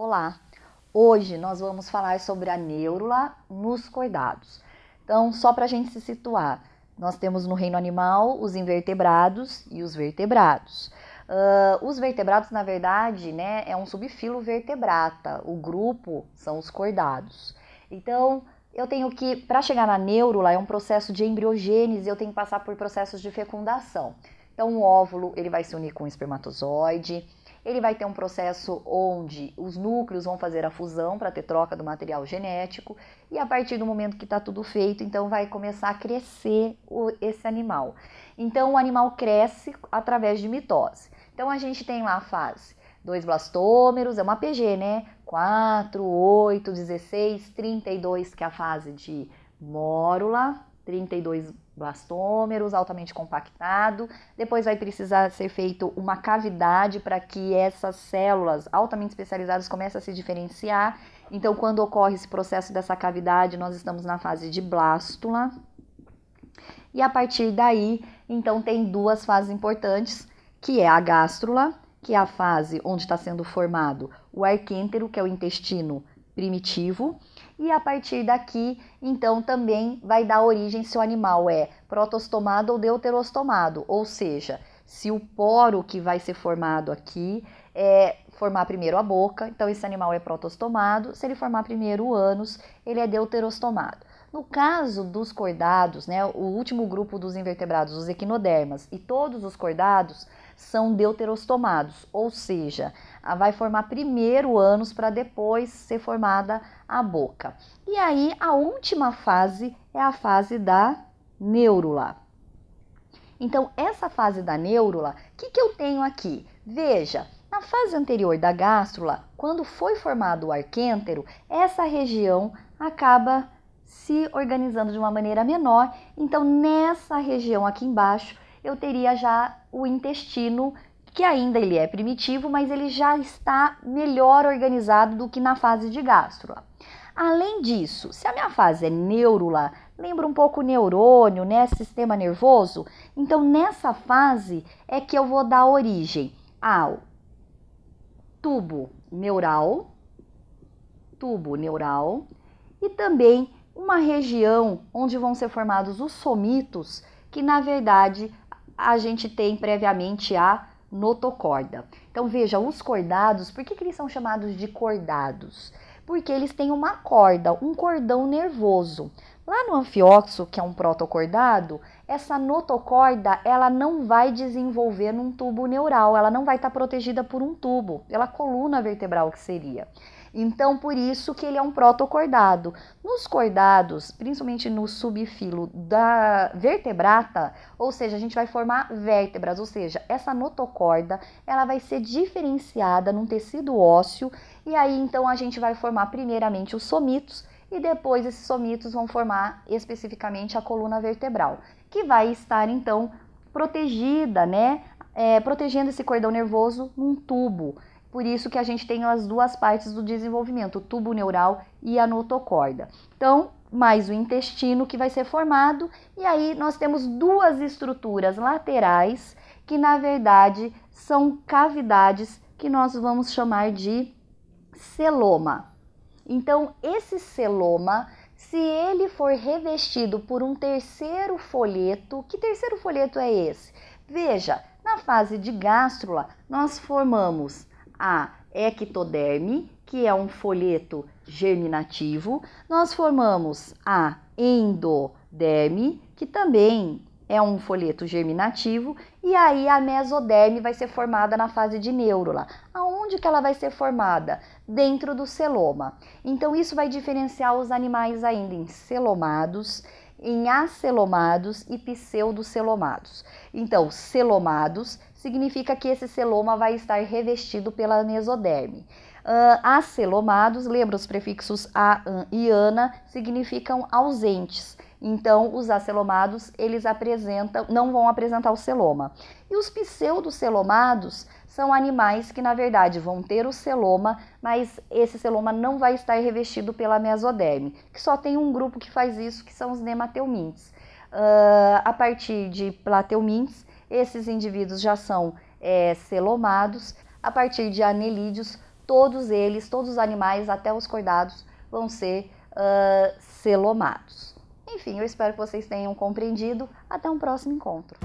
Olá! Hoje nós vamos falar sobre a neurula nos cordados. Então, só para a gente se situar, nós temos no reino animal os invertebrados e os vertebrados. Os vertebrados, na verdade, é um subfilo vertebrata. O grupo são os cordados. Então, eu tenho que, para chegar na neurula, é um processo de embriogênese, eu tenho que passar por processos de fecundação. Então, o óvulo ele vai se unir com o espermatozoide. Ele vai ter um processo onde os núcleos vão fazer a fusão para ter troca do material genético e a partir do momento que está tudo feito, então vai começar a crescer esse animal. Então o animal cresce através de mitose. Então a gente tem lá a fase 2 blastômeros, é uma PG, 4, 8, 16, 32, que é a fase de mórula, 32 blastômeros, altamente compactado. Depois vai precisar ser feito uma cavidade para que essas células altamente especializadas comecem a se diferenciar. Então, quando ocorre esse processo dessa cavidade, nós estamos na fase de blástula. E a partir daí, então, tem duas fases importantes, que é a gástrula, que é a fase onde está sendo formado o arquêntero, que é o intestino primitivo, e a partir daqui, então, também vai dar origem se o animal é protostomado ou deuterostomado, ou seja, se o poro que vai ser formado aqui é formar primeiro a boca, então esse animal é protostomado, se ele formar primeiro o ânus, ele é deuterostomado. No caso dos cordados, o último grupo dos invertebrados, os equinodermas, e todos os cordados são deuterostomados, ou seja, vai formar primeiro o ânus para depois ser formada a boca. E aí a última fase é a fase da neurula. Então essa fase da neurula, o que eu tenho aqui? Veja, na fase anterior da gástrula, quando foi formado o arquêntero, essa região acaba se organizando de uma maneira menor, então nessa região aqui embaixo eu teria já o intestino, que ainda ele é primitivo, mas ele já está melhor organizado do que na fase de gástrula. Além disso, se a minha fase é neurula, lembra um pouco o neurônio, sistema nervoso? Então nessa fase é que eu vou dar origem ao tubo neural e também uma região onde vão ser formados os somitos, que na verdade a gente tem previamente a notocorda. Então veja, os cordados, por que eles são chamados de cordados? Porque eles têm uma corda, um cordão nervoso. Lá no anfióxo, que é um protocordado, essa notocorda ela não vai desenvolver num tubo neural, ela não vai estar protegida por um tubo, pela coluna vertebral que seria. Então, por isso que ele é um protocordado. Nos cordados, principalmente no subfilo da vertebrata, ou seja, a gente vai formar vértebras, ou seja, essa notocorda, ela vai ser diferenciada num tecido ósseo, e aí então a gente vai formar primeiramente os somitos, e depois esses somitos vão formar especificamente a coluna vertebral, que vai estar então protegida, protegendo esse cordão nervoso num tubo. Por isso que a gente tem as duas partes do desenvolvimento, o tubo neural e a notocorda. Então, mais o intestino que vai ser formado, e aí nós temos duas estruturas laterais que na verdade são cavidades que nós vamos chamar de celoma. Então, esse celoma, se ele for revestido por um terceiro folheto, que terceiro folheto é esse? Veja, na fase de gástrula, nós formamos a ectoderme, que é um folheto germinativo. Nós formamos a endoderme, que também é um folheto germinativo, e aí a mesoderme vai ser formada na fase de neurula. Aonde que ela vai ser formada? Dentro do celoma. Então isso vai diferenciar os animais ainda em celomados, em acelomados e pseudocelomados. Então, celomados significa que esse celoma vai estar revestido pela mesoderme. Acelomados, lembra os prefixos a, an e ana, significam ausentes. Então, os acelomados, eles não vão apresentar o celoma. E os pseudocelomados são animais que, na verdade, vão ter o celoma, mas esse celoma não vai estar revestido pela mesoderme, que só tem um grupo que faz isso, que são os nemateumintes. A partir de plateumintes, esses indivíduos já são celomados. A partir de anelídeos, todos eles, todos os animais, até os coidados, vão ser celomados. Enfim, eu espero que vocês tenham compreendido. Até um próximo encontro.